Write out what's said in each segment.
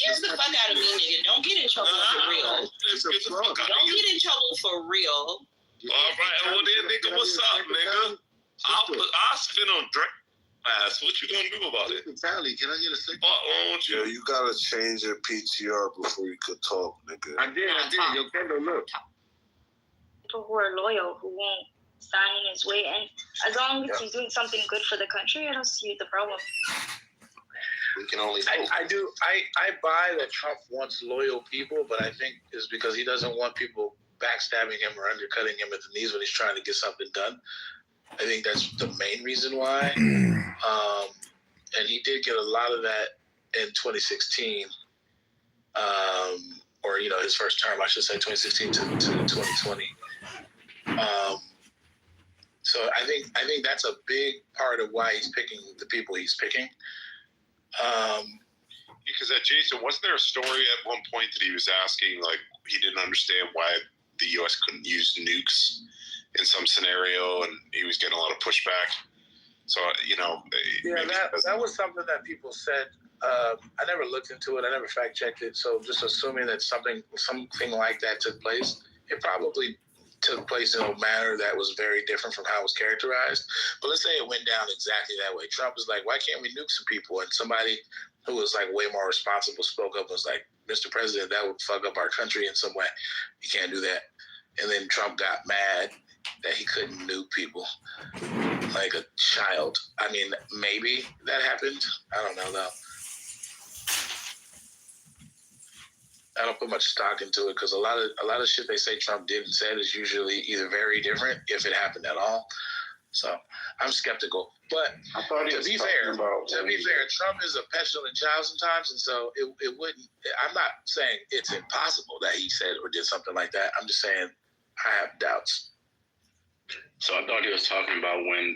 Excuse the fuck out of me, nigga. Don't get in trouble for real. Don't get in trouble for real. All right, well then, nigga, what's up, nigga? I'll spin on Drake ass. What you gonna do about it? Tally, can I get a second? Yo, you gotta change your PTR before you could talk, nigga. I did. Yo, Kendall, look. People who are loyal, who won't stand in his way, and as long as he's doing something good for the country, I don't see the problem. We can only. I do. I buy that Trump wants loyal people, but I think it's because he doesn't want people backstabbing him or undercutting him at the knees when he's trying to get something done. I think that's the main reason why. And he did get a lot of that in 2016, or his first term, I should say, 2016 to 2020. So I think that's a big part of why he's picking the people he's picking. Because Jason, wasn't there a story at one point that he was asking, like, he didn't understand why the U.S. couldn't use nukes in some scenario, and he was getting a lot of pushback. So, that was something that people said. I never looked into it. I never fact checked it. So just assuming that something like that took place, it probably took place in a manner that was very different from how it was characterized. But let's say it went down exactly that way. Trump was like, why can't we nuke some people? And somebody who was like way more responsible spoke up and was like, Mr. President, that would fuck up our country in some way. You can't do that. And then Trump got mad that he couldn't nuke people like a child. I mean, maybe that happened. I don't know, though. I don't put much stock into it because a lot of shit they say Trump did and said is usually either very different, if it happened at all. So I'm skeptical. But to be fair, Trump is a petulant child sometimes, and so it wouldn't. I'm not saying it's impossible that he said or did something like that. I'm just saying I have doubts. So I thought he was talking about when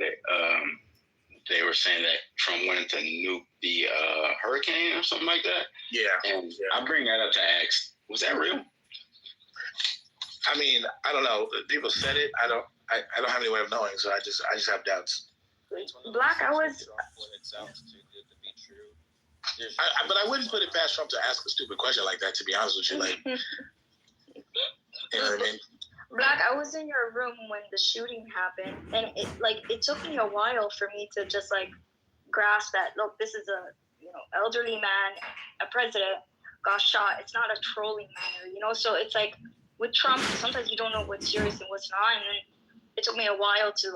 they were saying that Trump wanted to nuke the hurricane or something like that. Yeah. And I bring that up to ask, was that real? I mean, I don't know. People said it. I don't have any way of knowing, so I just have doubts. Black, I was. When it sounds too good to be true. But I wouldn't put it past Trump to ask a stupid question like that. To be honest with you, like, you know what I mean? Black, I was in your room when the shooting happened, and it took me a while for me to just grasp that. Look, this is a elderly man, a president got shot. It's not a trolling manner, So it's like with Trump, sometimes you don't know what's serious and what's not, and then it took me a while to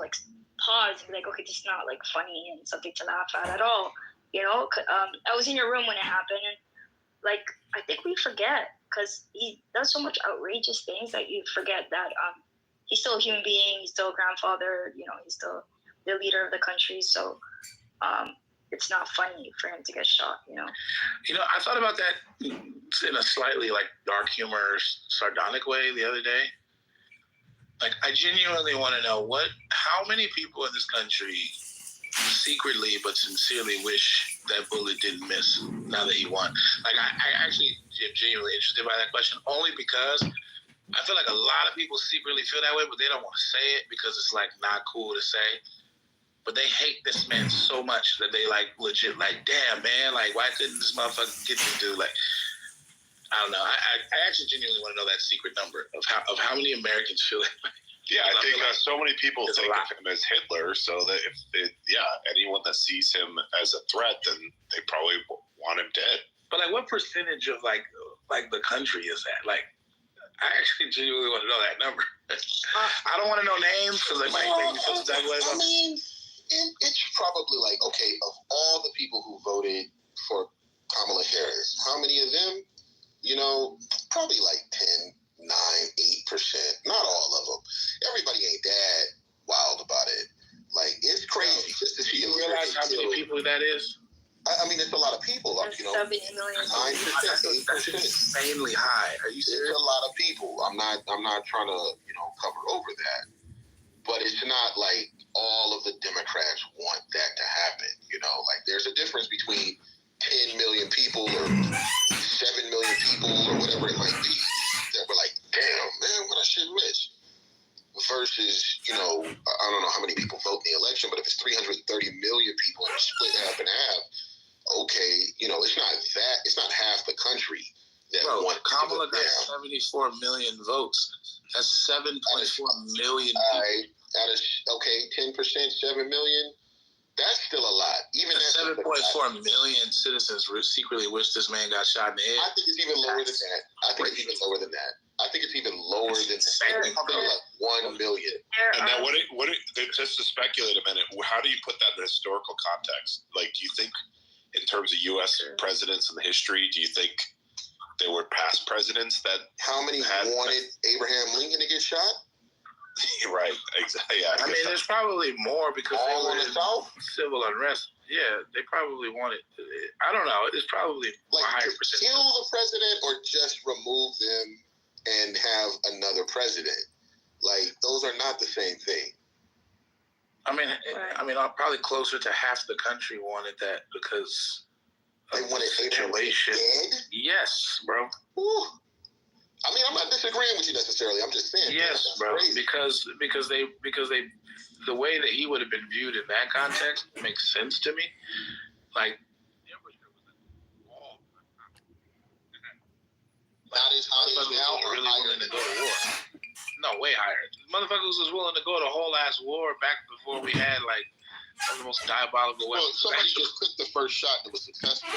pause and be like, okay, this is not funny and something to laugh at all. I was in your room when it happened, and I think we forget. Because he does so much outrageous things that you forget that he's still a human being, he's still a grandfather, he's still the leader of the country. So it's not funny for him to get shot, I thought about that in a slightly dark humor, sardonic way the other day. I genuinely want to know how many people in this country secretly but sincerely wish that bullet didn't miss now that he won. I actually am genuinely interested by that question only because I feel like a lot of people secretly feel that way, but they don't want to say it because it's not cool to say. But they hate this man so much that they legit damn man, why couldn't this motherfucker get this dude? I don't know. I actually genuinely want to know that secret number of how many Americans feel that way. Yeah, I think so many people think of him as Hitler, so that anyone that sees him as a threat, then they probably want him dead. But what percentage of the country is that? I actually genuinely want to know that number. I don't want to know names because they might think me some type of way. I mean, it's probably okay, of all the people who voted for Kamala Harris, how many of them? Probably 10, 9, 8%. Not all of them. Everybody ain't that wild about it. It's crazy just to see. Do you realize how many people that is? I mean, it's a lot of people. 70 million. 9%, 8%. That's insanely high. Are you serious? It's a lot of people. I'm not trying to cover over that, but it's not all of the Democrats want that to happen. There's a difference between 10 million people or 7 million people or whatever it might be that were damn man, what I should miss. Versus, I don't know how many people vote in the election, but if it's 330 million people and it's split half and half, okay, it's not half the country. country that Bro, want Kamala to got go down. 74 million votes. That's 7.4 million people. Okay, 10%, 7 million. That's still a lot. Even that's 7.4 million citizens secretly wish this man got shot in the head. I think it's even lower than that. I think it's even lower than that. Probably like 1 million. And now, just to speculate a minute, how do you put that in historical context? Like, do you think, in terms of U.S. presidents in the history, do you think there were past presidents that How many wanted Abraham Lincoln to get shot? right, exactly. Yeah, I mean, there's probably more because All they on were the in South? civil unrest. Yeah, they probably wanted. I don't know. It's probably a Like, higher to percentage. kill the president or just remove them and have another president? Like, those are not the same thing. I mean, probably closer to half the country wanted that because They of wanted the Abraham situation. dead? Yes, bro. Ooh. I mean, I'm not disagreeing with you necessarily. I'm just saying. Yes, that's bro. crazy. Because they the way that he would have been viewed in that context makes sense to me. Like, Not as high as motherfuckers now was or really higher willing to than go to war. No, way higher. Motherfuckers was willing to go to whole ass war back before we had like some of the most diabolical Well, weapons. somebody just took the first shot that was successful.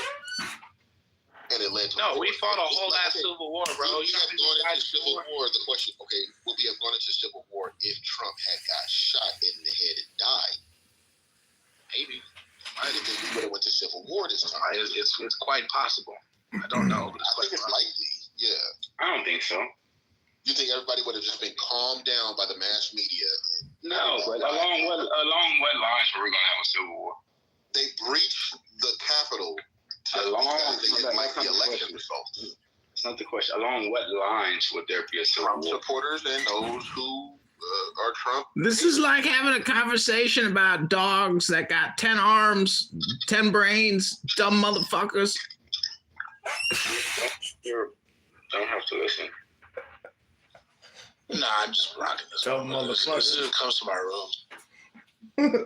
And it led to No, war. we fought a whole Like, ass civil war, bro. Would we You have know gone how into many civil guys war? The question, okay, would we have gone into civil war if Trump had got shot in the head and died? maybe. I didn't think we would have went to civil war this time. It's quite possible. I don't know, but I think it's likely. Yeah. I don't think so. You think everybody would have just been calmed down by the mass media? No, but along what lines were we gonna have a civil war? They breached the Capitol Along- because they didn't like the election results. It's not the question. Along what lines would there be a civil Trump war? supporters and those who are Trump. This is like having a conversation about dogs that got 10 arms, 10 brains, dumb motherfuckers. You don't have to listen. Nah, I'm just rocking this. Dumb one. This motherfuckers. is comes to my room.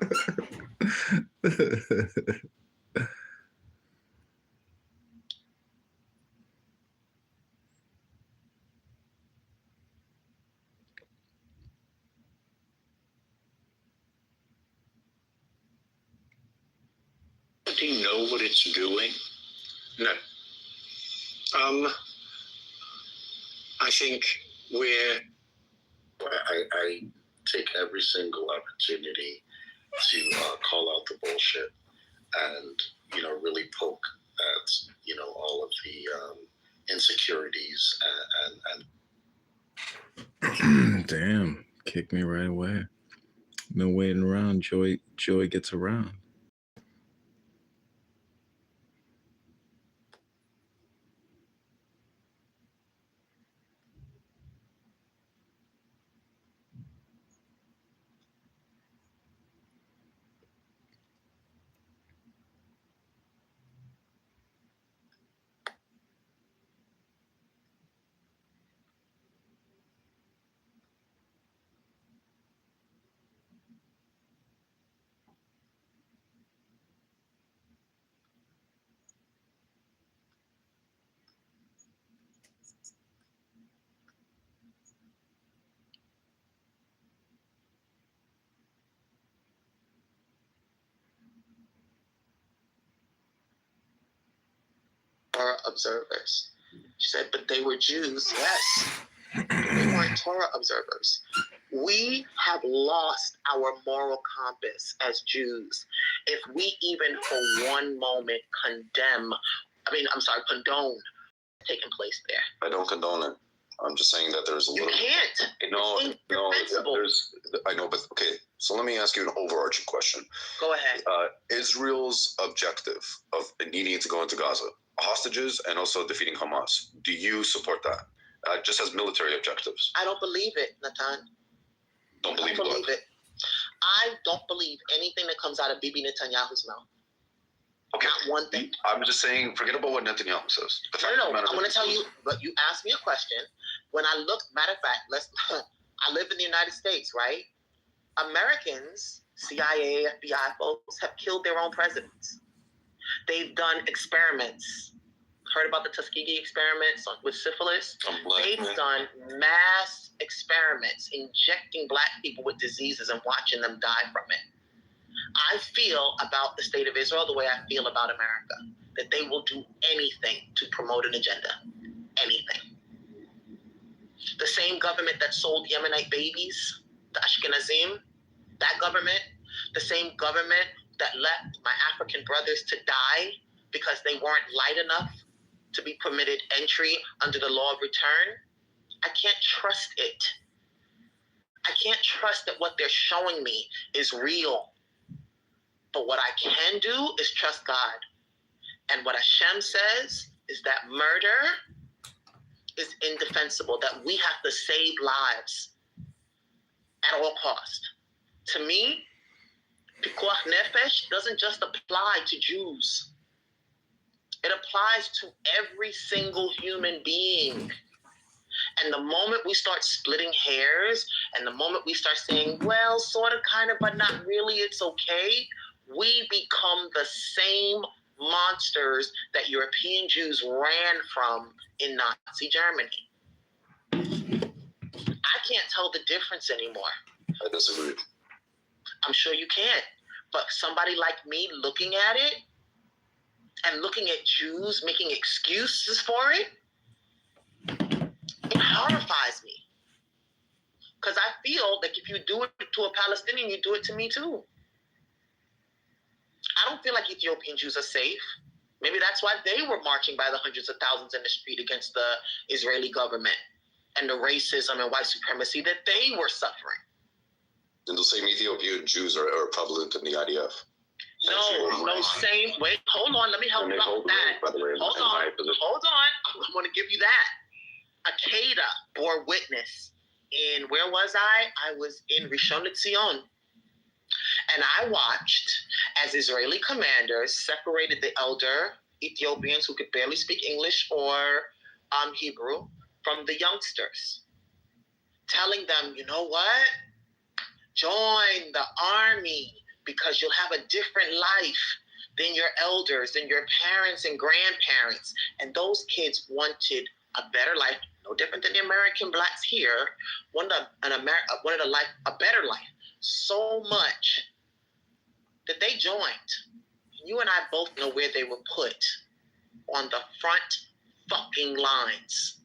Do you know what it's doing? No. I think I take every single opportunity to call out the bullshit and, really poke at, all of the insecurities and Damn, kicked me right away. No waiting around. Joy gets around. Torah observers. She said, but they were Jews, yes. They weren't Torah observers. We have lost our moral compass as Jews. If we even for one moment condone taking place there. I don't condone it. I'm just saying that there's a You little. can't. No, It's indefensible. I know, but okay. So let me ask you an overarching question. Go ahead. Israel's objective of needing to go into Gaza, hostages, and also defeating Hamas. Do you support that? Just as military objectives. I don't believe it, Natan. Don't believe it. I don't believe anything that comes out of Bibi Netanyahu's mouth. Okay. Not one thing. I'm just saying, forget about what Netanyahu says. No. I'm going to tell you, but you asked me a question. When I look, matter of fact, I live in the United States, right? Americans, CIA, FBI folks have killed their own presidents. They've done experiments heard about the Tuskegee experiments with syphilis? I'm black, They've man. done mass experiments injecting Black people with diseases and watching them die from it. I feel about the state of Israel the way I feel about America, that they will do anything to promote an agenda. Anything. The same government that sold Yemenite babies, the Ashkenazim, that government, the same government that left my African brothers to die because they weren't light enough to be permitted entry under the law of return, I can't trust it. I can't trust that what they're showing me is real. But what I can do is trust God. And what Hashem says is that murder is indefensible, that we have to save lives at all costs. To me, Pikuach Nefesh doesn't just apply to Jews. It applies to every single human being. And the moment we start splitting hairs, and the moment we start saying, well, sort of, kind of, but not really, it's okay, we become the same monsters that European Jews ran from in Nazi Germany. I can't tell the difference anymore. I disagree. I'm sure you can't. But somebody like me looking at it and looking at Jews making excuses for it, it horrifies me. Because I feel that if you do it to a Palestinian, you do it to me too. I don't feel like Ethiopian Jews are safe. Maybe that's why they were marching by the hundreds of thousands in the street against the Israeli government and the racism and white supremacy that they were suffering. And the same Ethiopian Jews are prevalent in the IDF. No, same. Wait, hold on. Let me help you out with that. Hold on. I want to give you that. Akeda bore witness in, where was I? I was in Rishon LeZion. And I watched as Israeli commanders separated the elder Ethiopians who could barely speak English or Hebrew from the youngsters, telling them, you know what? Join the army because you'll have a different life than your elders, than your parents and grandparents. And those kids wanted a better life, no different than the American blacks here, wanted a better life so much that they joined. You and I both know where they were put, on the front fucking lines.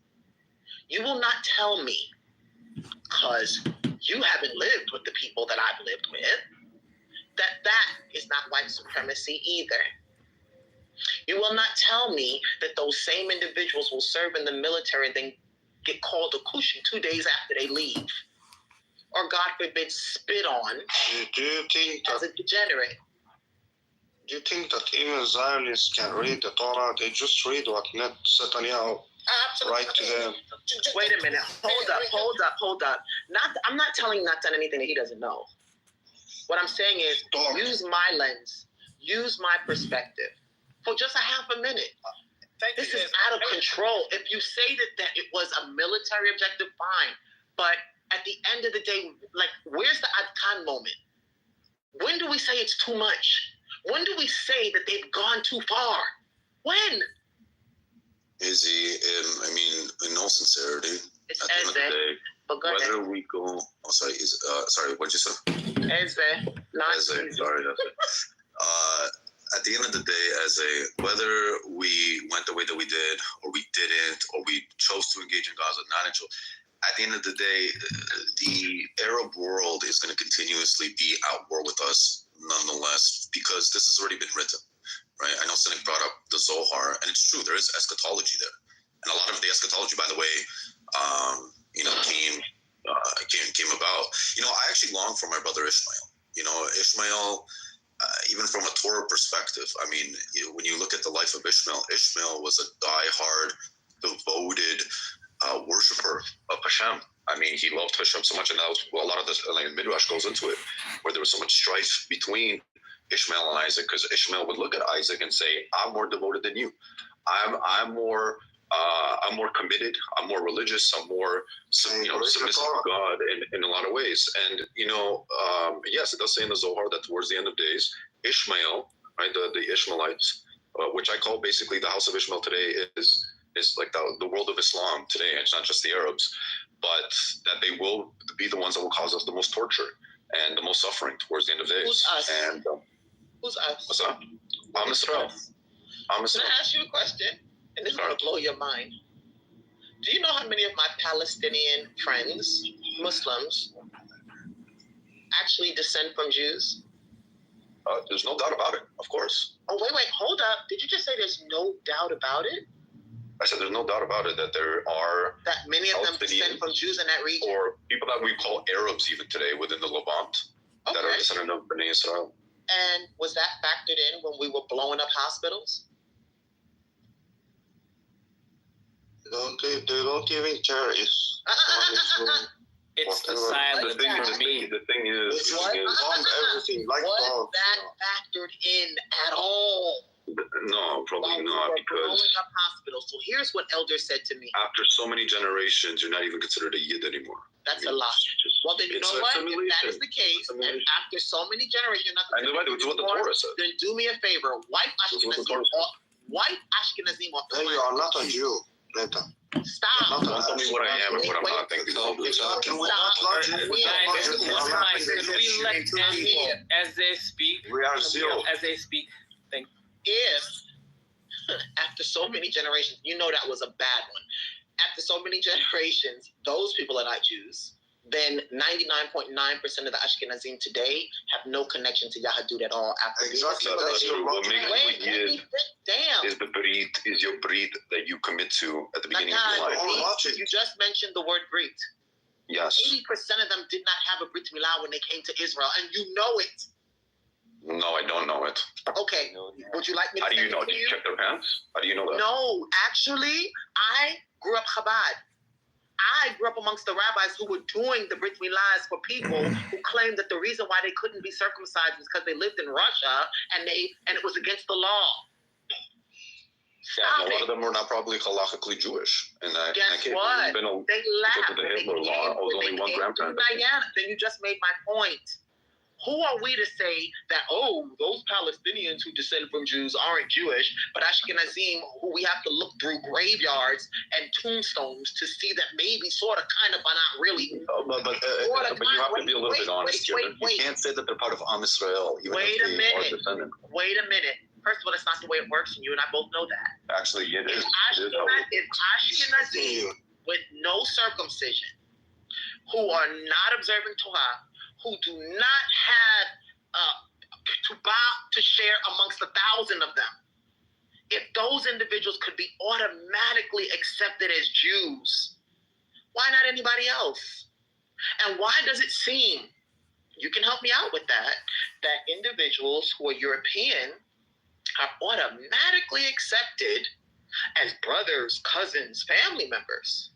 You will not tell me, because you haven't lived with the people that I've lived with, that is not white supremacy either. You will not tell me that those same individuals will serve in the military and then get called a Kushan 2 days after they leave. Or, God forbid, spit on Do you think as a degenerate. Do you think that even Zionists can read the Torah? They just read what Netanyahu write to them. Wait a minute. Hold up. I'm not telling Natan anything that he doesn't know. What I'm saying is, use my lens, use my perspective for just a half a minute. This is out of control. If you say that it was a military objective, fine. But at the end of the day, like, where's the Adkan moment? When do we say it's too much? When do we say that they've gone too far? When? Izzy, in all sincerity, It's at the end of the Eze, day, but go ahead. whether we go, sorry, what'd you say? Eze, not Eze, Eze. sorry, that's it. At the end of the day, whether we went the way that we did, or we didn't, or we chose to engage in Gaza, not in at the end of the day, the Arab world is going to continuously be at war with us nonetheless, because this has already been written, right? I know Cynic brought up the Zohar, and it's true, there is eschatology there. And a lot of the eschatology, by the way, came about. I actually long for my brother Ishmael. Ishmael, even from a Torah perspective, when you look at the life of Ishmael was a diehard, devoted worshiper of Hashem. He loved Hashem so much, and that was a lot of this Midrash goes into it, where there was so much strife between Ishmael and Isaac, because Ishmael would look at Isaac and say, "I'm more devoted than you. I'm more committed. I'm more religious. I'm more submissive to God in a lot of ways." And yes, it does say in the Zohar that towards the end of days, Ishmael, right, the Ishmaelites, which I call basically the House of Ishmael today is like the world of Islam today. It's not just the Arabs, but that they will be the ones that will cause us the most torture and the most suffering towards the end of days. Who's us? And Who's us? what's up? I'm Israel. I'm Can Israel. I ask you a question? And this is going to blow your mind. Do you know how many of my Palestinian friends, Muslims, actually descend from Jews? There's no doubt about it, of course. Oh, wait, hold up. Did you just say there's no doubt about it? I said there's no doubt about it that there are That many of them Palestinians descend from Jews in that region? or people that we call Arabs even today within the Levant that are Okay. descendant of Bnei Israel. And was that factored in when we were blowing up hospitals? They don't even care if one is doing It's the whatever. silent The thing is, It's What? on everything, like Was dogs. that factored in at all? no, probably While we not, were because blowing up hospitals. So here's what Elder said to me. after so many generations, you're not even considered a Yid anymore. That's a lie. Well, then you It's know a what? If that simulation. is the case, and Simulation. after so many generations, you're not And by the way, it's what the Torah says. then do me a favor. White That's what the Ashkenazim, Torah or Then you are not a Jew, Neta. Stop. Don't tell me what I am and what I'm not. Thank you. Can we not Stop. lodge it? We Guys, not Guys, lodge it. one We are not time, can we business let them people. as they speak? We are zero. As they speak. If after so many generations, you know that was a bad one. After so many generations, those people are not Jews. Then 99.9% of the Ashkenazim today have no connection to Yahudut at all. After being Exactly, that's assimilated. your What makes Wait, you let Yid me sit down. is the Brit, is your Brit that you commit to at the beginning of Natan, your life. Oh, watch it. you just mentioned the word Brit. Yes. 80% of them did not have a Brit Milah when they came to Israel, and you know it. No, I don't know it. Okay, would you like me to How do you send know? it to Did you check their pants? How do you know that? No, actually, I grew up Chabad. I grew up amongst the rabbis who were doing the Brit Milahs for people who claimed that the reason why they couldn't be circumcised was because they lived in Russia and it was against the law. Yeah, Stop and a lot it. of them were not probably halachically Jewish. And that, Guess in that case, what? there's been a, They laughed. Because of the when they Hitler law, came- it was when they only one came grandparent, to I think. Diana. Then you just made my point. Who are we to say that, oh, those Palestinians who descend from Jews aren't Jewish, but Ashkenazim, who we have to look through graveyards and tombstones to see that maybe, sort of, kind of, but not really. but you have to be a little bit honest here. You can't say that they're part of Am Israel, even Wait if a they minute. are descendant. Wait a minute. First of all, that's not the way it works, and you and I both know that. Actually, it is. If It is how it Ashkenazim with no circumcision, who are not observing Torah, who do not have to share amongst 1,000 of them, if those individuals could be automatically accepted as Jews, why not anybody else? And why does it seem, you can help me out with that individuals who are European are automatically accepted as brothers, cousins, family members?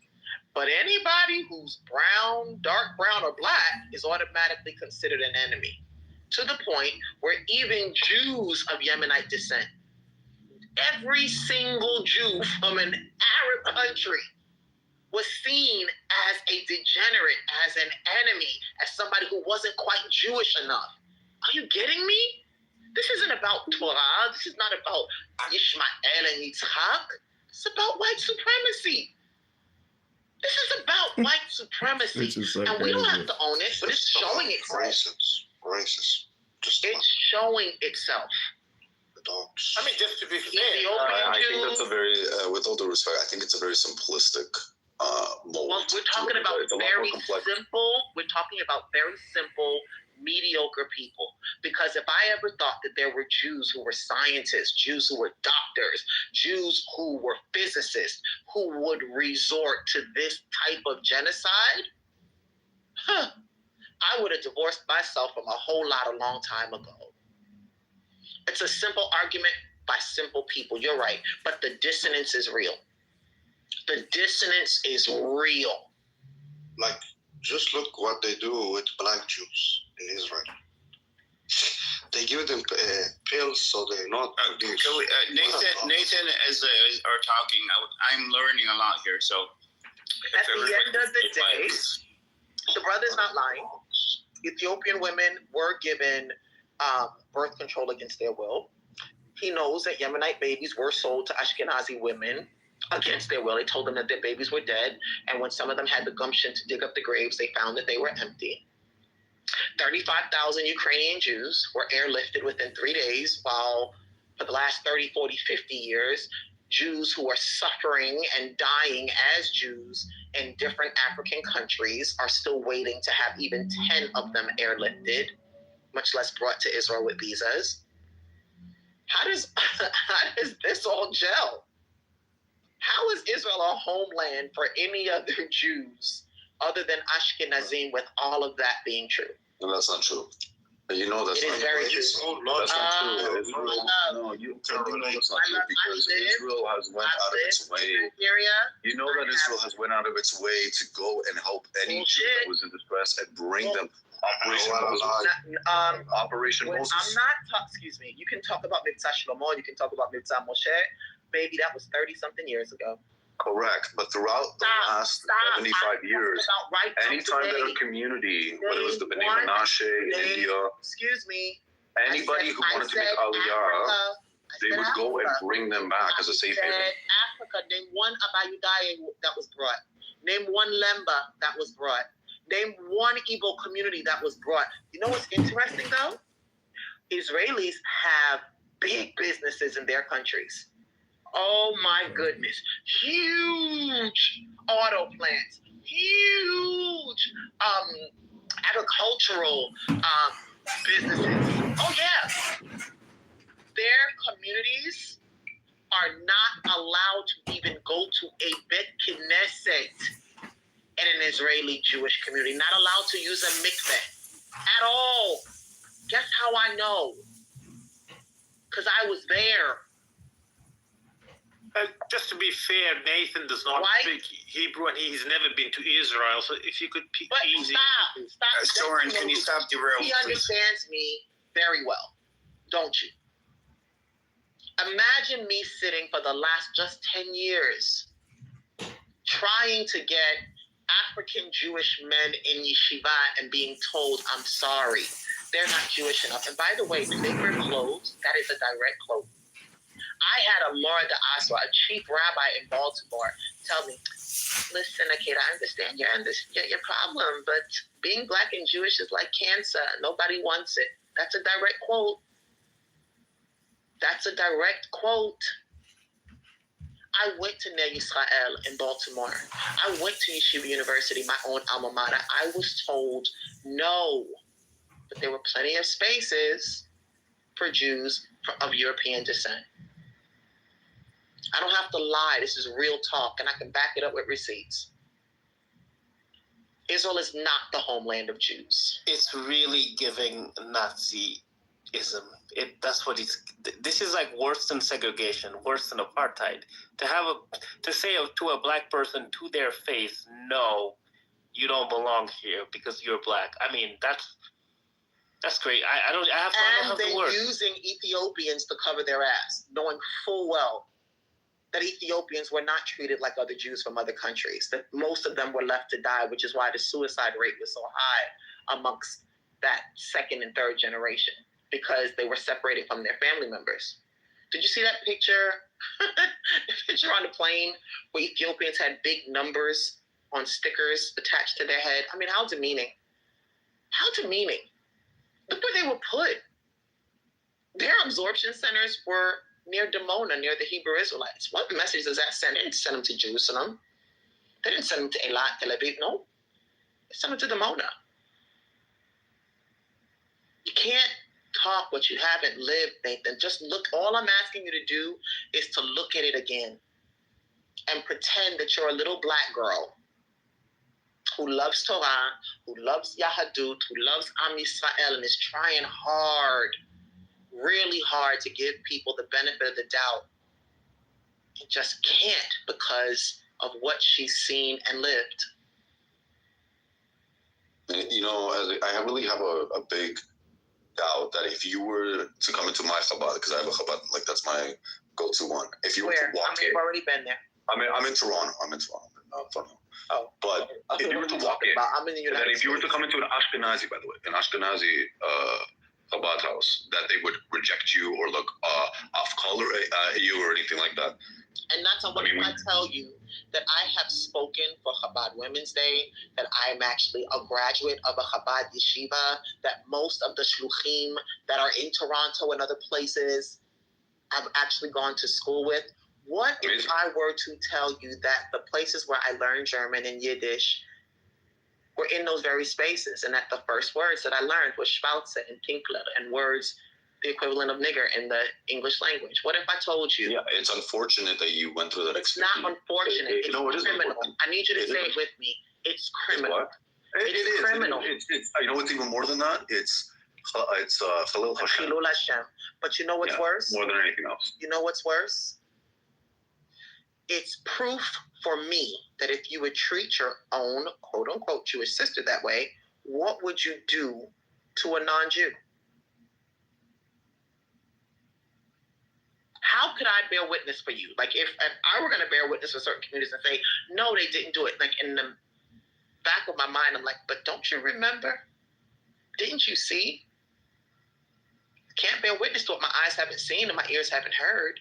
But anybody who's brown, dark brown, or black is automatically considered an enemy, to the point where even Jews of Yemenite descent, every single Jew from an Arab country was seen as a degenerate, as an enemy, as somebody who wasn't quite Jewish enough. Are you getting me? This isn't about Torah. This is not about Ishmael and Yitzhak. It's about white supremacy. This is about white supremacy. This is so And we don't crazy. have to own it, but it's showing itself. Racist. Just It's showing itself. the dogs. I mean, just to be fair, Ethiopian I think Jews. that's a very, with all due respect, I think it's a very simplistic mold. Well, we're talking about It's a lot more very complex. simple. We're talking about very simple, mediocre people. Because if I ever thought that there were Jews who were scientists, Jews who were doctors, Jews who were physicists, who would resort to this type of genocide, I would have divorced myself from a whole lot a long time ago. It's a simple argument by simple people. You're right. But the dissonance is real. The dissonance is real. Like, just look what they do with black Jews in Israel. They give them pills so they're not abused. Can we, Nathan is are talking. I'm learning a lot here. So At the end of the day, the brother's not lying. Ethiopian women were given birth control against their will. He knows that Yemenite babies were sold to Ashkenazi women against their will. They told them that their babies were dead. And when some of them had the gumption to dig up the graves, they found that they were empty. 35,000 Ukrainian Jews were airlifted within 3 days, while for the last 30, 40, 50 years, Jews who are suffering and dying as Jews in different African countries are still waiting to have even 10 of them airlifted, much less brought to Israel with visas. How does this all gel? How is Israel a homeland for any other Jews other than Ashkenazim with all of that being true? No, that's not true. You know that's It is not very true. true. That's not true. Israel, no, you know that's not true because Israel has went out of its way. You know that Israel has went out of its way to go and help any Jew that was in distress and bring them. Operation Moses. I'm not excuse me. You can talk about Mitzvah Shlomo, you can talk about Mitzvah Moshe. Baby, that was 30-something years ago. Correct, but throughout the last 75 years, anytime that a community, whether it was the Bnei Menashe in India, excuse me, anybody who wanted to make Aliyah, they would go and bring them back as a safe haven. Africa, name one Abayudaye that was brought. Name one Lemba that was brought. Name one Igbo community that was brought. You know what's interesting though? Israelis have big businesses in their countries. Oh my goodness. Huge auto plants. Huge agricultural businesses. Oh yeah. Their communities are not allowed to even go to a Bet Knesset in an Israeli Jewish community. Not allowed to use a mikveh at all. Guess how I know? Because I was there. Just to be fair, Nathan does not speak Hebrew and he's never been to Israel. So if you could easy. Stop. Soren, can you stop derail? He understands me very well, don't you? Imagine me sitting for the last just 10 years trying to get African Jewish men in yeshiva and being told, I'm sorry, they're not Jewish enough. And by the way, do they wear clothes? That is a direct quote. I had a Laura de Aswa, a chief rabbi in Baltimore, tell me, listen, Akira, I understand your problem, but being black and Jewish is like cancer. Nobody wants it. That's a direct quote. That's a direct quote. I went to Ner Yisrael in Baltimore. I went to Yeshiva University, my own alma mater. I was told no, but there were plenty of spaces for Jews of European descent. I don't have to lie. This is real talk, and I can back it up with receipts. Israel is not the homeland of Jews. It's really giving Nazism. That's what it's. This is like worse than segregation, worse than apartheid. To say to a black person to their face, no, you don't belong here because you're black. I mean, that's great. I don't have the word. And they're using Ethiopians to cover their ass, knowing full well that Ethiopians were not treated like other Jews from other countries, that most of them were left to die, which is why the suicide rate was so high amongst that second and third generation, because they were separated from their family members. Did you see that picture? The picture on the plane where Ethiopians had big numbers on stickers attached to their head? I mean, how demeaning. How demeaning. Look where they were put. Their absorption centers were near Dimona, near the Hebrew Israelites. What message does that send? They didn't send them to Jerusalem. They didn't send them to Eilat, Tel Aviv. No. They sent them to Dimona. You can't talk what you haven't lived, Nathan. Just look. All I'm asking you to do is to look at it again and pretend that you're a little black girl who loves Torah, who loves Yahadut, who loves Am Yisrael, and is trying hard, really hard to give people the benefit of the doubt. And just can't because of what she's seen and lived. You know, I really have a big doubt that if you were to come into my Chabad, because I have a Chabad, like that's my go-to one. If you were to walk in, I've already been there. I'm in Toronto. Oh. But if you were to walk in, I'm in the United States. If you were to come into an Ashkenazi, by the way, an Ashkenazi Chabad house, that they would reject you or look off color at you or anything like that? And not to what I mean, I tell you that I have spoken for Chabad Women's Day, that I'm actually a graduate of a Chabad yeshiva, that most of the shluchim that are in Toronto and other places I've actually gone to school with. What if I were to tell you that the places where I learned German and Yiddish were in those very spaces, and that the first words that I learned was Schwauze and Tinkler and words the equivalent of nigger in the English language? What if I told you? Yeah, it's unfortunate that you went through that It's experience. not unfortunate. No, it It's is criminal. unfortunate. I need you to It say is. it with me. It's criminal. It is criminal. It's you know what's even more than that? It's Khalil Hashem. Chilul Hashem. But you know what's worse? More than anything else. You know what's worse? It's proof for me that if you would treat your own quote unquote Jewish sister that way, what would you do to a non-Jew? How could I bear witness for you? Like if I were going to bear witness for certain communities and say, no, they didn't do it. Like in the back of my mind, I'm like, but don't you remember? Didn't you see? Can't bear witness to what my eyes haven't seen and my ears haven't heard.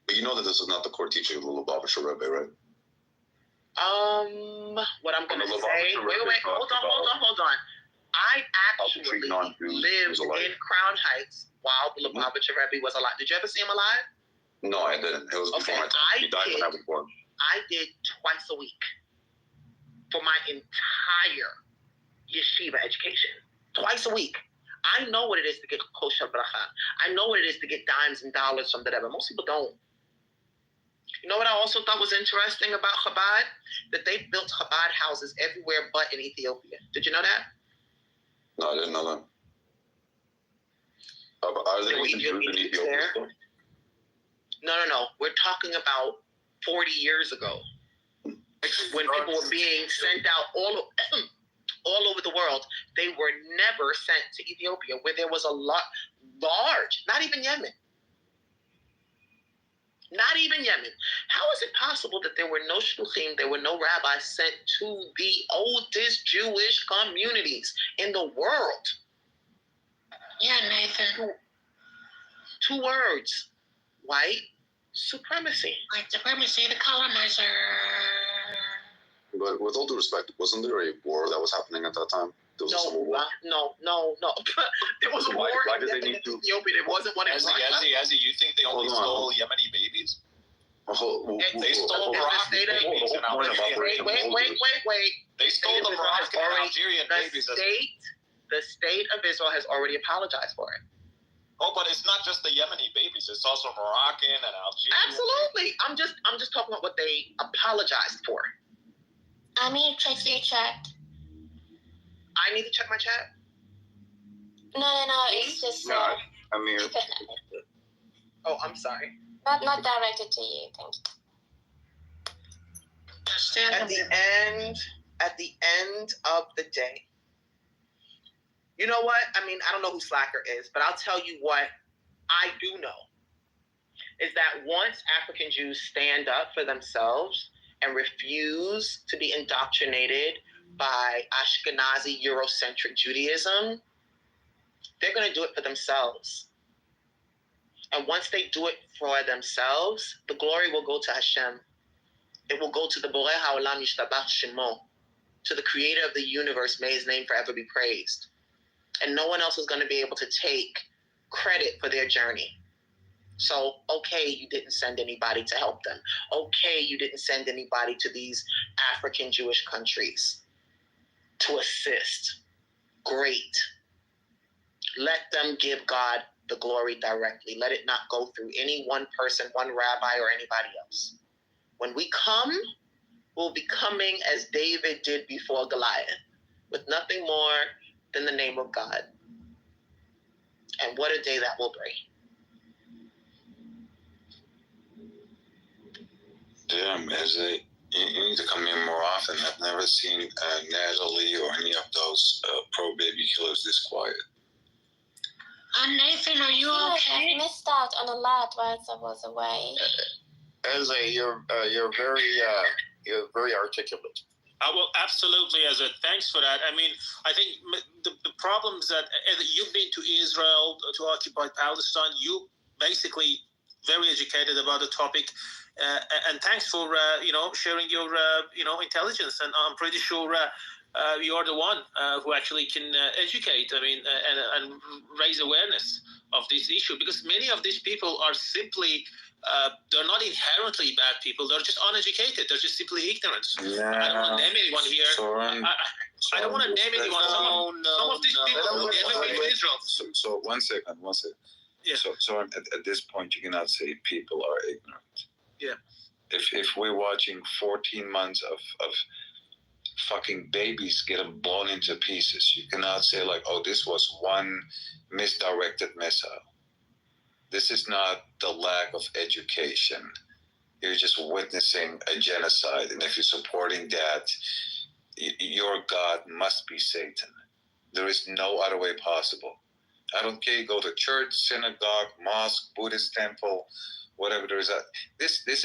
But you know that this is not the core teaching of the Lubavitcher Rebbe, right? What I'm going to Well, the say, Lubavitcher wait, Rebbe hold on. I actually lived in Crown Heights while the Lubavitcher Rebbe was alive. Did you ever see him alive? No, I didn't. It was before my time. He died when I was born. I did twice a week for my entire yeshiva education. Twice a week. I know what it is to get kosher bracha. I know what it is to get dimes and dollars from the Rebbe. Most people don't. You know what I also thought was interesting about Chabad? That they built Chabad houses everywhere but in Ethiopia. Did you know that? No, I didn't know that. Are there even Jews in Ethiopia still? No. We're talking about 40 years ago. When people were being sent out all over the world, they were never sent to Ethiopia, where there was a large, not even Yemen. Not even Yemen. How is it possible that there were no shluchim, there were no rabbis sent to the oldest Jewish communities in the world? Yeah, Nathan. Two words. White supremacy. White supremacy, the colonizer. But with all due respect, wasn't there a war that was happening at that time? There was a civil war. No. There was a war why in did they need to? Ethiopia. There wasn't one in Ezzy, you think they only stole Yemeni babies? They stole Moroccan babies in Algeria. Wait. They stole the Moroccan and Algerian babies. The state of Israel has already apologized for it. Oh, but it's not just the Yemeni babies. It's also Moroccan and Algerian. Absolutely. I'm just talking about what they apologized for. I mean, check your chat. I need to check my chat? No. It's just. No, I mean. Oh, I'm sorry. Not directed to you. Thank you. At the end of the day, you know what? I mean, I don't know who Slacker is, but I'll tell you what I do know is that once African Jews stand up for themselves and refuse to be indoctrinated by Ashkenazi Eurocentric Judaism, they're going to do it for themselves. And once they do it for themselves, the glory will go to Hashem. It will go to the Borei Ha'olam Yishtabach Shemo, to the creator of the universe. May his name forever be praised. And no one else is going to be able to take credit for their journey. So, okay, you didn't send anybody to help them. Okay, you didn't send anybody to these African Jewish countries to assist. Great. Let them give God the glory directly. Let it not go through any one person, one rabbi, or anybody else. When we come, we'll be coming as David did before Goliath, with nothing more than the name of God. And what a day that will bring. Damn, Ezzy, you need to come in more often. I've never seen Natalie or any of those pro-baby killers this quiet. Nathan, are you okay? I missed out on a lot whilst I was away. Ezzy, you're very articulate. Well, absolutely, Azad. Thanks for that. I mean, I think the problem is that you've been to Israel, to occupied Palestine. You basically very educated about the topic, and thanks for sharing your intelligence. And I'm pretty sure you are the one who actually can educate. I mean, and raise awareness of this issue, because many of these people are simply. They're not inherently bad people. They're just uneducated. They're just simply ignorant. Yeah. I don't want to name anyone here. I don't want to name anyone. Some of these people in Israel. So one second. Yeah. So at this point, you cannot say people are ignorant. Yeah. If we're watching 14 months of fucking babies get blown into pieces, you cannot say like, oh, this was one misdirected missile. This is not the lack of education. You're just witnessing a genocide. And if you're supporting that, your God must be Satan. There is no other way possible. I don't care, you go to church, synagogue, mosque, Buddhist temple, whatever there is. This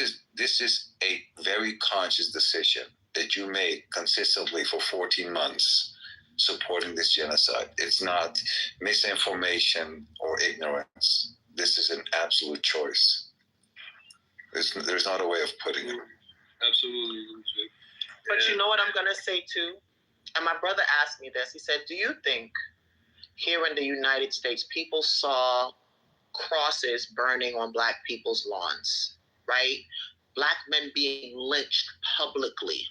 is a very conscious decision that you made consistently for 14 months supporting this genocide. It's not misinformation or ignorance. This is an absolute choice. There's not a way of putting it. Absolutely. But you know what I'm going to say too? And my brother asked me this. He said, do you think here in the United States, people saw crosses burning on Black people's lawns, right? Black men being lynched publicly,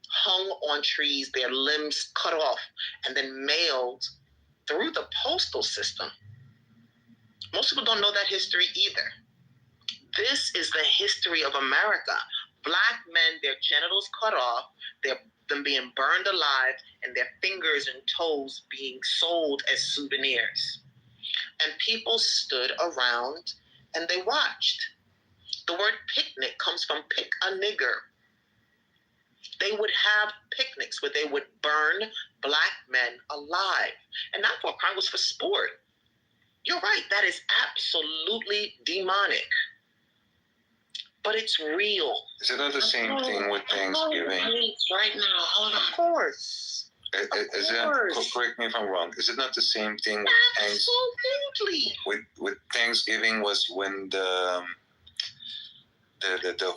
hung on trees, their limbs cut off, and then mailed through the postal system. Most people don't know that history either. This is the history of America. Black men, their genitals cut off, them being burned alive, and their fingers and toes being sold as souvenirs. And people stood around and they watched. The word picnic comes from pick a nigger. They would have picnics where they would burn Black men alive. And not for a crime, it was for sport. You're right, that is absolutely demonic. But it's real. Is it not the same thing with Thanksgiving? Right now, hold on. Of course. Correct me if I'm wrong. Is it not the same thing with Absolutely. With Thanksgiving was when the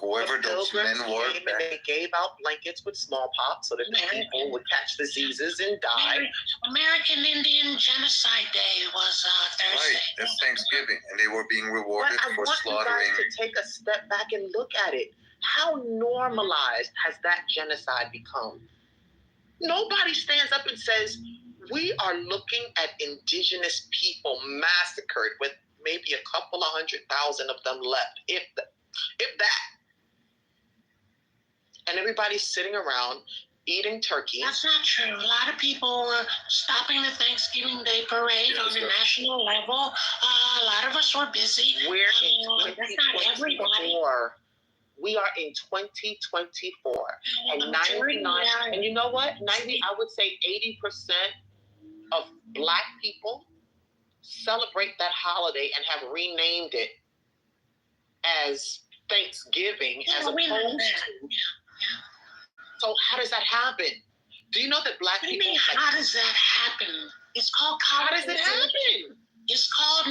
whoever those men were, and they gave out blankets with smallpox so that the people would catch diseases and die. American Indian Genocide Day was Thursday. Right, that's Thanksgiving, and they were being rewarded for slaughtering. I want you guys to take a step back and look at it. How normalized has that genocide become? Nobody stands up and says, we are looking at indigenous people massacred with maybe a couple of 100,000 of them left, if that. And everybody's sitting around eating turkey. That's not true. A lot of people were stopping the Thanksgiving Day parade on the national level. A lot of us were busy. We're in 2024. We are in 2024. And 99, and you know what? I would say 80% of Black people celebrate that holiday and have renamed it as Thanksgiving as opposed to. So how does that happen? Do you know that Black people? What do you mean, how does that happen? It's called how does it happen? It's called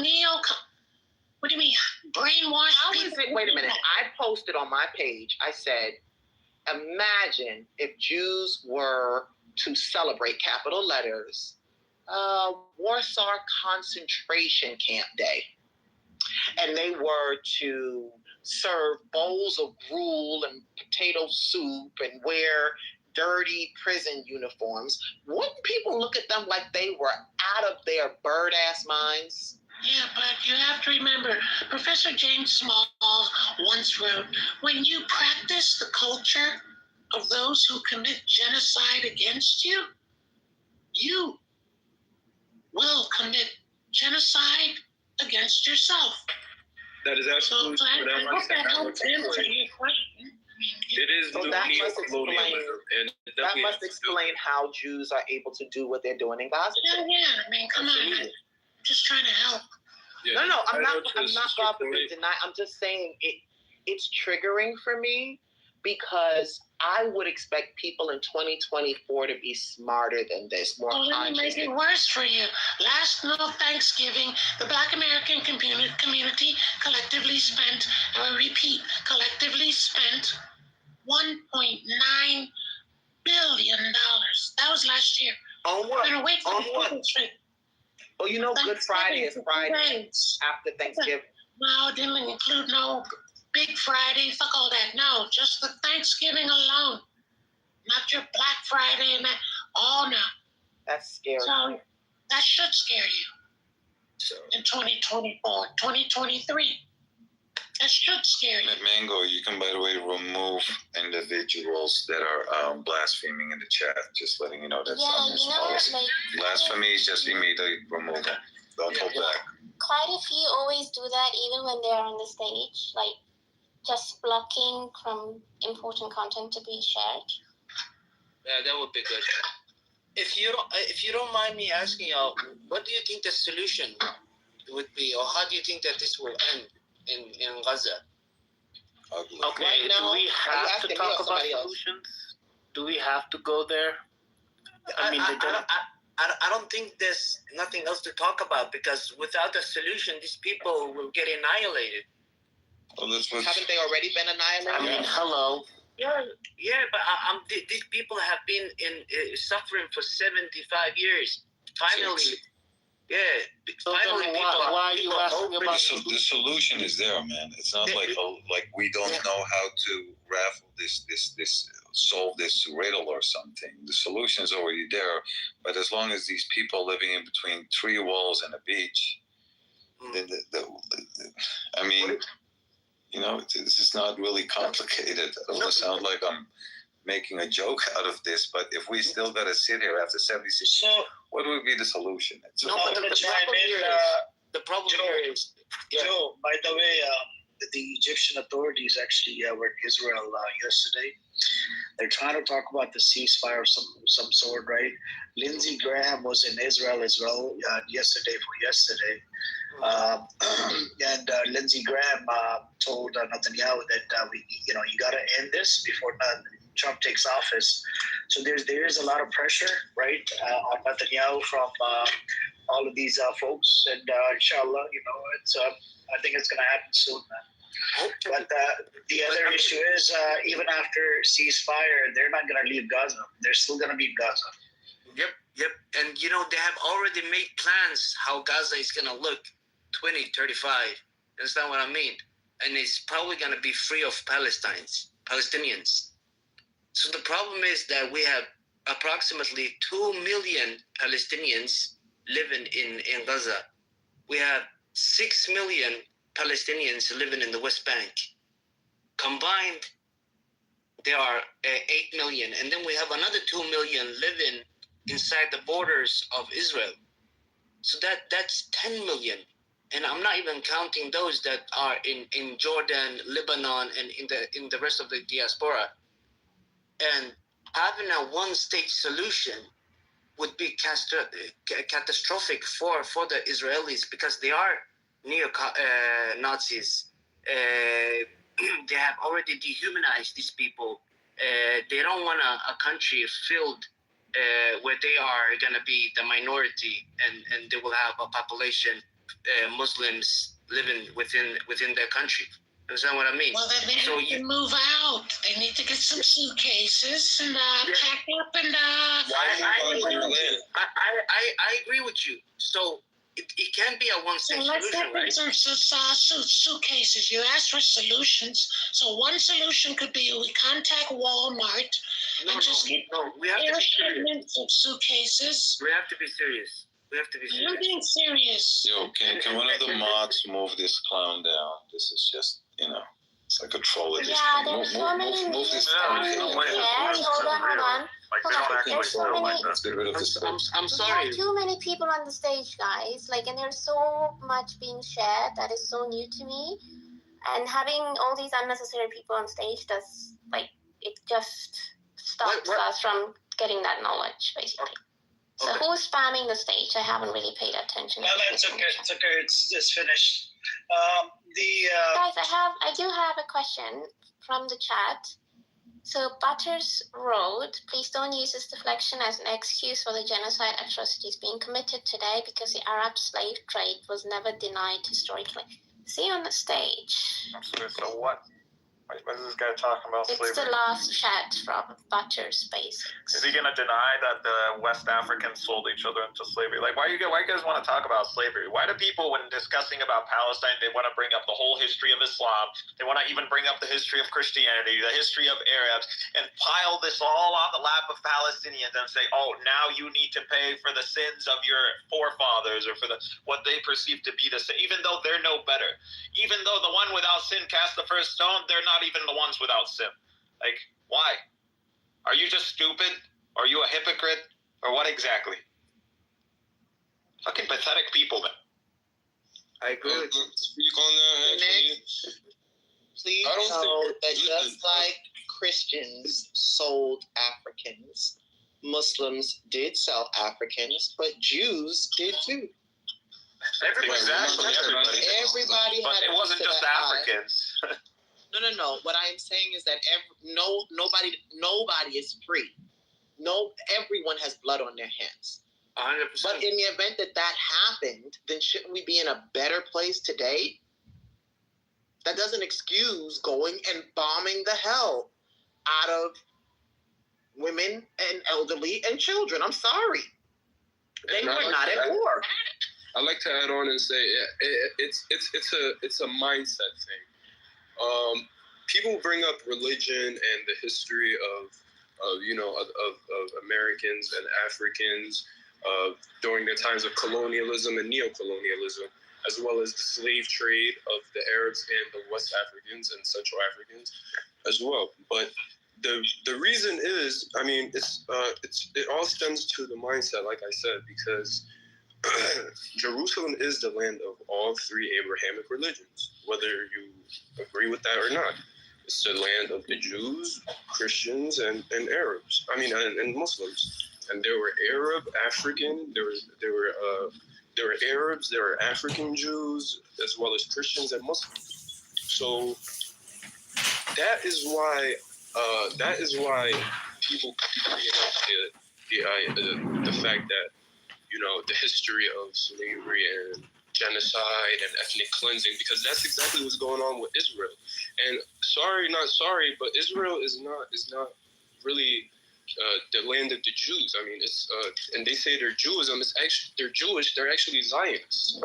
what do you mean? Brainwash people? Wait a minute. I posted on my page, I said, imagine if Jews were to celebrate, capital letters, Warsaw Concentration Camp Day. And they were to serve bowls of gruel and potato soup and wear dirty prison uniforms. Wouldn't people look at them like they were out of their bird-ass minds? Yeah, but you have to remember, Professor James Small once wrote, when you practice the culture of those who commit genocide against you, you will commit genocide against yourself. That is absolutely so I hope that helps answer your question. It is that must explain how Jews are able to do what they're doing in Gaza. Yeah, I mean, come on. I'm just trying to help. Yeah, no, I'm not God forbid denying. I'm just saying it's triggering for me because I would expect people in 2024 to be smarter than this, more Well, let me conscious. make it worse for you. Last Thanksgiving, the Black American community collectively spent, I repeat, collectively spent $1.9 billion. That was last year. On what? We're gonna wait for On the what? Thanksgiving. Well, you know, Good Friday is Friday after Thanksgiving. No, it didn't include no Big Friday. Fuck all that. No, just the Thanksgiving alone. Not your Black Friday and that. Oh, no. That's scary. So that should scare you in 2024, 2023. That should scare you. Mango, you can, by the way, remove individuals that are blaspheming in the chat. Just letting you know that's on this policy. Blasphemy is just immediately remove them. Don't hold back. Quite a few always do that even when they're on the stage, like just blocking from important content to be shared. Yeah, that would be good. If you don't mind me asking, what do you think the solution would be, or how do you think that this will end in Gaza? Okay, Right now, do we have are you to asking me talk or about somebody else? solutions? Do we have to go there? I don't think there's nothing else to talk about, because without a solution, these people will get annihilated. Well, that's what. Haven't they already been annihilated? I mean, hello. Yeah, but these people have been suffering for 75 years. Finally, finally, why are you asking about The solution is there, man. It's not like we don't know how to raffle this solve this riddle or something. The solution is already there. But as long as these people living in between 3 walls and a beach, I mean, you know, this is not really complicated. I don't want to sound like I'm making a joke out of this, but if we still got to sit here after 76 years, what would be the solution? The problem here is, Joe, by the way, the Egyptian authorities actually were in Israel yesterday. They're trying to talk about the ceasefire of some sort, right? Lindsey Graham was in Israel as well yesterday. And Lindsey Graham told Netanyahu that you got to end this before Trump takes office. So there is a lot of pressure, right, on Netanyahu from all of these folks, and inshallah, it's I think it's going to happen soon, man. But the other issue is even after ceasefire, they're not going to leave Gaza. They're still going to be in Gaza. Yep. And they have already made plans how Gaza is going to look 2035. Understand what I mean? And it's probably going to be free of Palestinians. So the problem is that we have approximately 2 million Palestinians living in Gaza. We have 6 million Palestinians living in the West Bank. Combined, there are 8 million. And then we have another 2 million living inside the borders of Israel. So that's 10 million. And I'm not even counting those that are in Jordan, Lebanon, and in the rest of the diaspora. And having a one-state solution would be catastrophic for the Israelis, because they are neo-Nazis. They have already dehumanized these people. They don't want a country filled where they are going to be the minority, and they will have a population Muslims living within their country. Understand what I mean? Well, then they have to move out. They need to get some suitcases and pack up and. I agree with you. So it can't be a one-state solution, right? Some suitcases. You asked for solutions. So one solution could be we contact Walmart and just get we have to be serious. Of suitcases. We have to be serious. I'm being serious. Yo, can one of the mods move this clown down? This is just, it's like a troll at this Yeah, point. there's so many Move this clown clown down. Hold on. There's so many. Let's get rid of this. I'm sorry. There are too many people on the stage, guys. And there's so much being shared that is so new to me. And having all these unnecessary people on stage it just stops us from getting that knowledge, basically. So who's spamming the stage? I haven't really paid attention. No, it's okay. It's okay. It's finished. Guys, I do have a question from the chat. So Butters wrote, please don't use this deflection as an excuse for the genocide atrocities being committed today because the Arab slave trade was never denied historically. See you on the stage. So what? What is this guy talking about It's slavery? the last chat from Butters Basics. Is he going to deny that the West Africans sold each other into slavery? Like, why you guys want to talk about slavery? Why do people, when discussing about Palestine, they want to bring up the whole history of Islam? They want to even bring up the history of Christianity, the history of Arabs, and pile this all on the lap of Palestinians and say, oh, now you need to pay for the sins of your forefathers or for what they perceive to be the sin, even though they're no better. Even though the one without sin cast the first stone, they're not even the ones without sin. Like, why? Are you just stupid? Are you a hypocrite? Or what exactly? Fucking pathetic people, man. I agree with you. Speak on that, actually. Please I don't know think- that just like Christians sold Africans, Muslims did sell Africans, but Jews did too. Everybody But had it wasn't a piece of just that pie. Africans. No. What I am saying is that nobody is free. Everyone has blood on their hands. 100%. But in the event that happened, then shouldn't we be in a better place today? That doesn't excuse going and bombing the hell out of women and elderly and children. I'm sorry. They And were I like not to at add- war. I like to add on and say it's a mindset thing. People bring up religion and the history of Americans and Africans during the times of colonialism and neocolonialism, as well as the slave trade of the Arabs and the West Africans and Central Africans as well. But the reason is, I mean, it all stems to the mindset, like I said, because Jerusalem is the land of all three Abrahamic religions, whether you agree with that or not. It's the land of the Jews, Christians, and Arabs. I mean, and Muslims. And there were Arab, African. There were Arabs. There were African Jews, as well as Christians and Muslims. So that is why people bring up the fact that, the history of slavery and genocide and ethnic cleansing, because that's exactly what's going on with Israel. And not sorry, but Israel is not really the land of the Jews. I mean, it's and they say they're Judaism. They're Jewish. They're actually Zionists.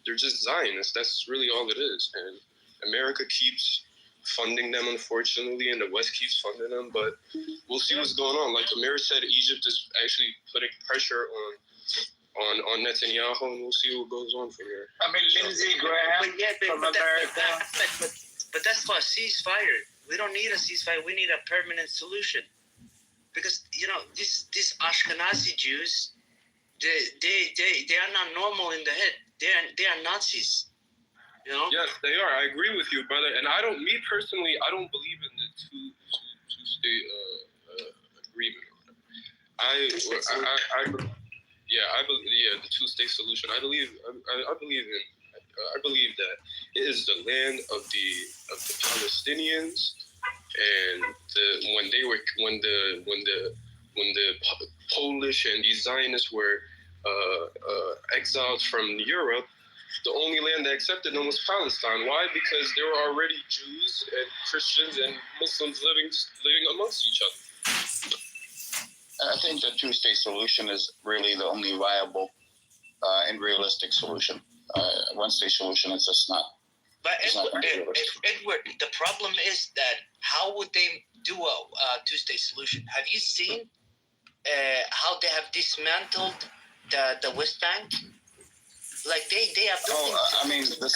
They're just Zionists. That's really all it is. And America keeps funding them, unfortunately, and the West keeps funding them. But we'll see what's going on. Like Amir said, Egypt is actually putting pressure on Netanyahu, and we'll see what goes on from here. I mean, Lindsey Graham from America. But that's for a ceasefire. We don't need a ceasefire. We need a permanent solution. Because these Ashkenazi Jews, they are not normal in the head. They are Nazis. Yes, they are. I agree with you, brother. And I don't believe in the two-state agreement. I believe the two-state solution. I believe that it is the land of the Palestinians, and when the Polish and the Zionists were exiled from Europe, the only land that accepted them was Palestine. Why? Because there were already Jews and Christians and Muslims living amongst each other. I think the two-state solution is really the only viable and realistic solution. One-state solution is just not. But Edward, the problem is that how would they do a two-state solution? Have you seen how they have dismantled the West Bank? Like they have. The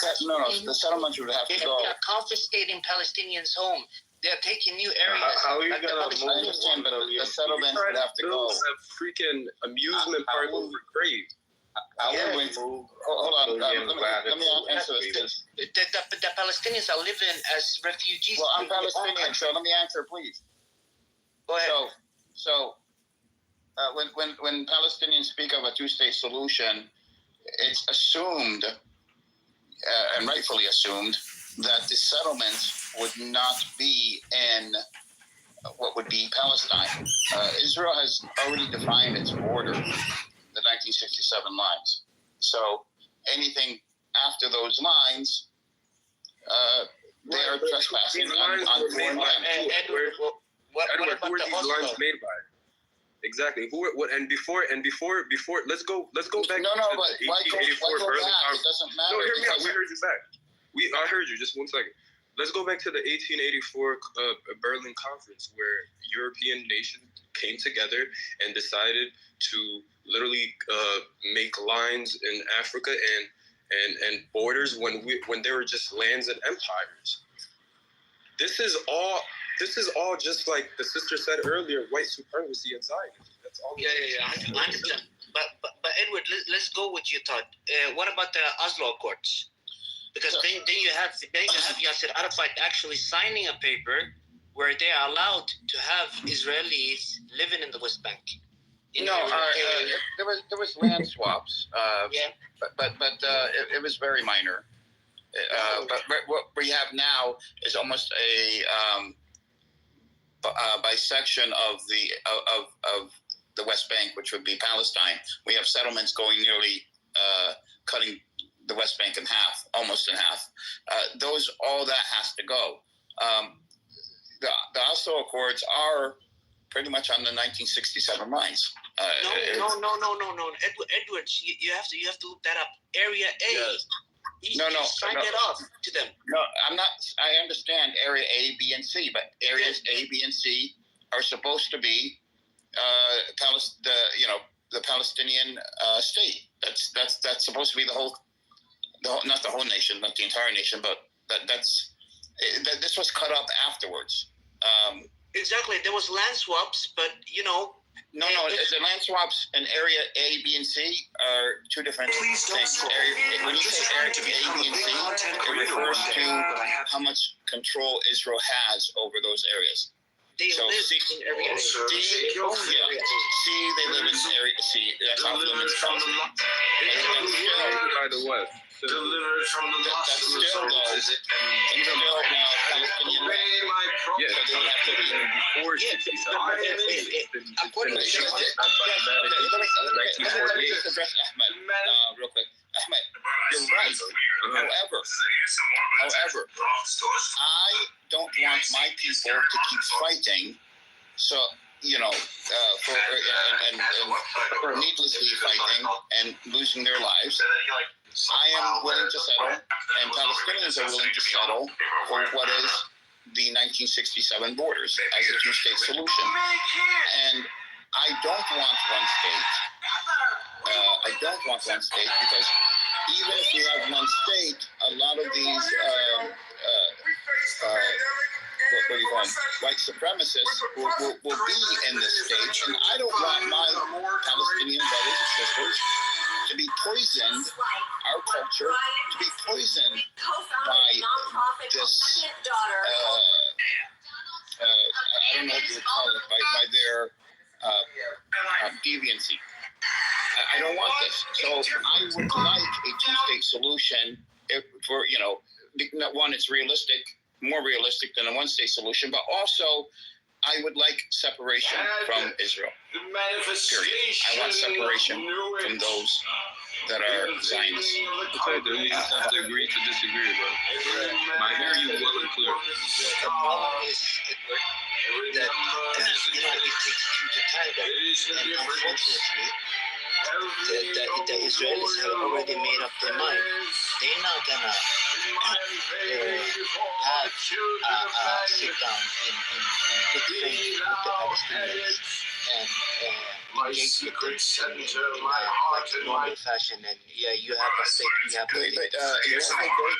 settlements would have to go. They are confiscating Palestinians' home. They are taking new areas. How are you like gonna the move the settlements would have to go? A freaking amusement park over grave. Hold on. Let me answer this. The Palestinians are living as refugees. Well, I'm Palestinian, so let me answer, please. Go ahead. So when Palestinians speak of a two-state solution, it's assumed, and rightfully assumed, that the settlements would not be in what would be Palestine. Israel has already defined its border, the 1967 lines. So anything after those lines, they are trespassing on foreign land. Edward, who are these lines made by? Exactly. Let's go back to the 1884 Berlin Conference. It doesn't matter. No, hear me out. We heard you back. I heard you. Just 1 second. Let's go back to the 1884 Berlin Conference, where European nations came together and decided to literally make lines in Africa and borders when they were just lands and empires. This is all just like the sister said earlier, white supremacy and Zionism. That's all. Yeah, I understand. But Edward, let's go with your thought. What about the Oslo Accords? Because then you have Yasser Arafat actually signing a paper where they are allowed to have Israelis living in the West Bank. There was land swaps. But it was very minor. But what we have now is almost a bisection of the West Bank, which would be Palestine. We have settlements going nearly cutting the West Bank in half, almost in half. All that has to go. The Oslo Accords are pretty much on the 1967 lines. No. Edward, you have to look that up. Area A. Yes. He signed it off to them. No, I'm not. I understand Area A, B, and C, but areas A, B, and C are supposed to be the Palestinian state. That's supposed to be the whole, not the whole nation, not the entire nation, but this was cut up afterwards. Exactly. There was land swaps, but No, the land swaps in Area A, B, and C are two different things. When you say Area A, B, and C, it refers to how much control Israel has over those areas. They live in Area A. C, they live in Area C. That's off limits from the by the West. Delivered from the lost Palestinian. Yes, before 67. According to let me just address Ahmed real quick. Ahmed, you're right. However, I don't want my people to keep fighting. So for needlessly fighting and losing their lives. I am willing to settle, and Palestinians are willing to settle for what is the 1967 borders as a two-state solution. And I don't want one state. Because even if we have one state, a lot of these white supremacists will be in the state, and I don't want my Palestinian brothers and sisters to be poisoned, our culture to be poisoned by this, I don't know what you would call it, by their deviancy. I don't want this. So I would like a two-state solution for, one, it's realistic, more realistic than a one-state solution, but also I would like separation from Israel. Period. I want separation from those that are Zionists. Okay, then we just have to agree to disagree, bro. I hear you well and clear. The problem is, Edward, that it takes two to tango, and unfortunately, the Israelis have already made up their mind. They're not gonna have a sit down in good faith with the Palestinians and engage with them in normal fashion. And you have a state, you have a state.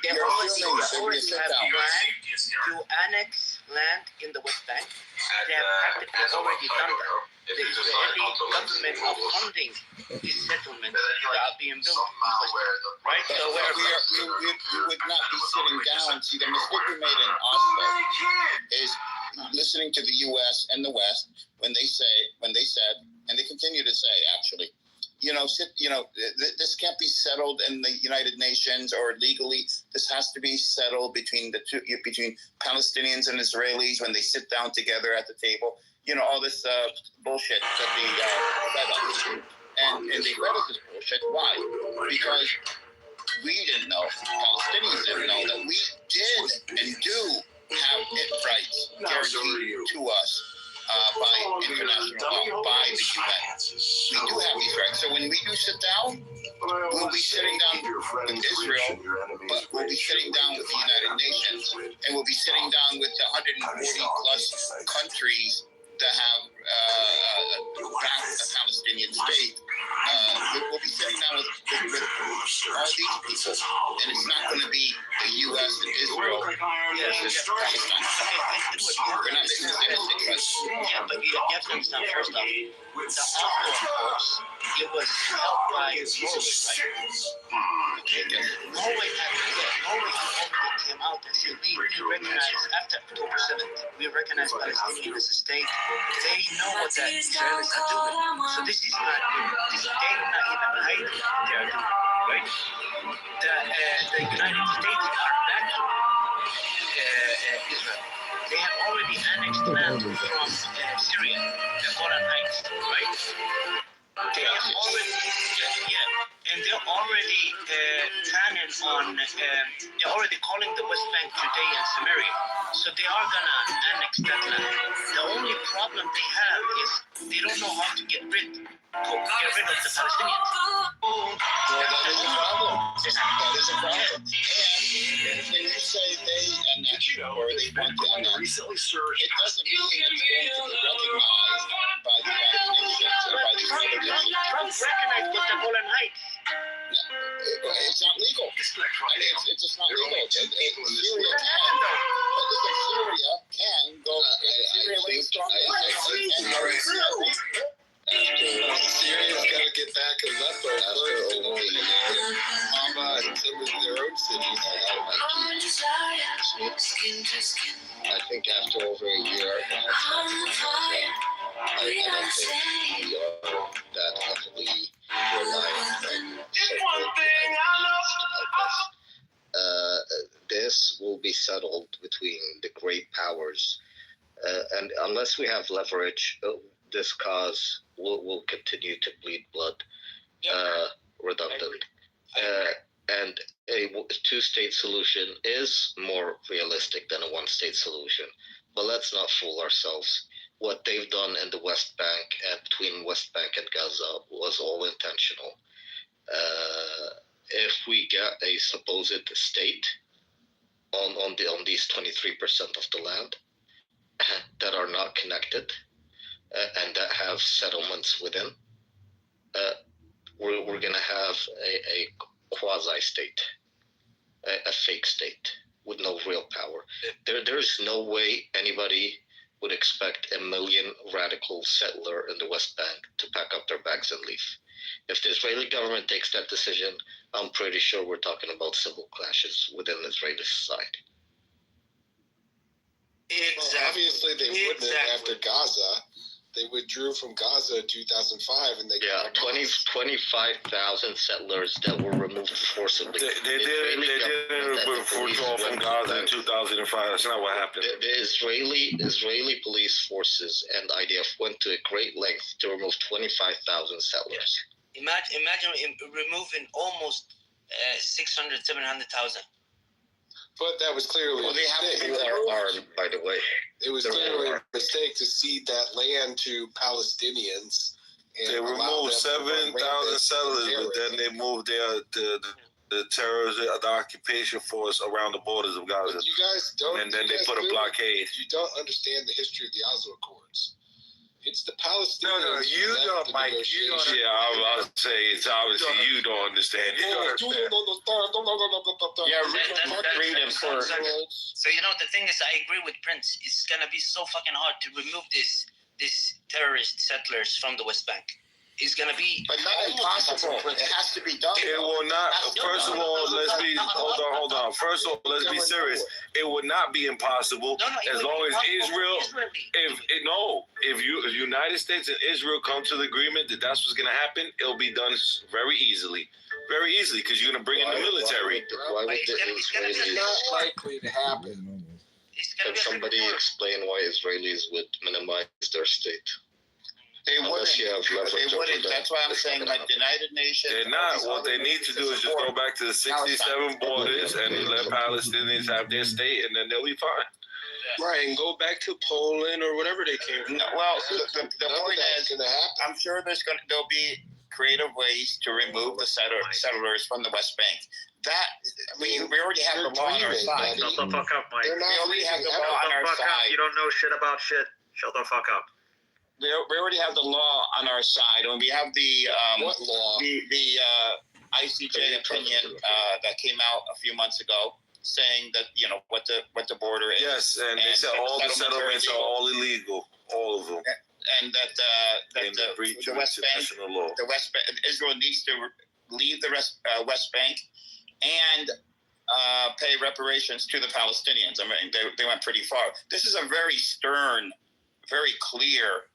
They already have planned to annex land in the West Bank. They have practically already done that. The Israeli government are funding these settlements that are being built. Right? So we would not be sitting down. See, the mistake we made in Oslo is listening to the U.S. and the West when they said, and they continue to say, actually, this can't be settled in the United Nations or legally. This has to be settled between between Palestinians and Israelis when they sit down together at the table. All this bullshit that they read us. And they read us this bullshit. Why? Because we didn't know, Palestinians didn't know that we did and do have rights guaranteed to us by international law, by the UN. We do have these rights. So when we do sit down, we'll be sitting down with Israel, but we'll be sitting down with the United Nations, and we'll be sitting down with the 140 plus countries that have backed the Palestinian state. We'll be sitting down with all these people, and it's not going to be the U.S. and Israel versus Palestine. We're not making the same mistake. Yeah, but you have to understand first off, the Oslo Accords, it was held by Norway, right? Norway already came out and said we recognize after October 7th, we recognize Palestinians as a state. They know what the Israelis are doing. So this is not they are not even hiding what they are doing, right? The United States are backing Israel. They have already annexed land from Syria, the Golan Heights, right? They have already, and they're already planning on, they're already calling the West Bank Judea and Samaria. So they are gonna annex that land. The only problem they have is they don't know how to get rid of the Palestinians. Well, that is a problem. That is a problem. And when you say they annex or they want to annex, it doesn't mean it's going to be recognized by the United Nations or by the other nations. Trump recognized the Golan Heights. It's not legal. It's just not legal. Syria can, but listen, Syria can go. Syria was strong. Syria's got to get back Aleppo first and only Hama and some of their own cities. I think after over a year, I don't think we are that heavily reliant on this will be settled between the great powers, and unless we have leverage, this cause will continue to bleed blood, redundant. And a two-state solution is more realistic than a one-state solution. But let's not fool ourselves. What they've done in the West Bank and between West Bank and Gaza was all intentional. If we get a supposed state on these 23% of the land that are not connected and that have settlements within, we're going to have a quasi-state, a fake state with no real power. There's no way anybody would expect 1 million radical settler in the West Bank to pack up their bags and leave. If the Israeli government takes that decision, I'm pretty sure we're talking about civil clashes within Israeli society. Exactly. Well, obviously, they wouldn't after Gaza. They withdrew from Gaza in 2005, and they 25,000 settlers that were removed forcibly. They didn't withdraw from Gaza in 2005. That's not what happened. The Israeli police forces and IDF went to a great length to remove 25,000 settlers. Imagine removing almost 600, 700,000. But that was clearly a mistake. Armed, by the way. It was clearly a mistake to cede that land to Palestinians. They removed 7,000 settlers, but then they moved the terrorism, the occupation force around the borders of Gaza. But you guys don't. And then they put a blockade. You don't understand the history of the Oslo Accords. It's the Palestinians. No, you don't, Mike. You don't. Yeah, I was saying it's obviously you don't understand. You don't understand. Read it first. So the thing is, I agree with Prince. It's gonna be so fucking hard to remove these terrorist settlers from the West Bank. is going to be. But not impossible. It has to be done. It will not. First of all, let's be. Hold on. First of all, let's be serious. It would not be impossible as long as Israel. If United States and Israel come to the agreement that that's what's going to happen, it'll be done very easily. Very easily, because you're going to bring in the military. Why would it's not likely to happen. Can somebody explain why Israelis would minimize their state? They wouldn't. They wouldn't. That's why I'm saying, like the United Nations. They're not. What they need to do is just go back to the 67 borders and let Palestinians have their state, and then they'll be fine. Right, and go back to Poland or whatever they came from. No, well, the point is, I'm sure there'll be creative ways to remove the settlers from the West Bank. That we already have the law on our side. Shut the fuck up, Mike. We already have the law on our side. You don't know shit about shit. Shut the fuck up. We already have the law on our side, and we have the what law? The ICJ opinion that came out a few months ago, saying that what the border is. Yes, and they said all the settlements are all illegal, all of them. And that the West Bank, Israel needs to leave the West Bank and pay reparations to the Palestinians. I mean, they went pretty far. This is a very stern, very clear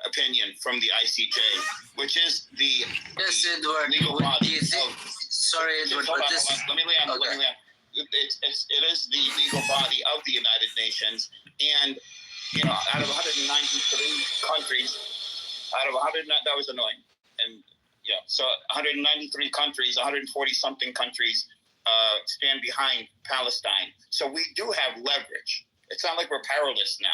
opinion from the ICJ, which is the legal body. Sorry, Edward, but this. Let me land. It is the legal body of the United Nations, and out of 193 countries, that was annoying, and so 193 countries, 140 something countries stand behind Palestine. So we do have leverage. It's not like we're powerless now.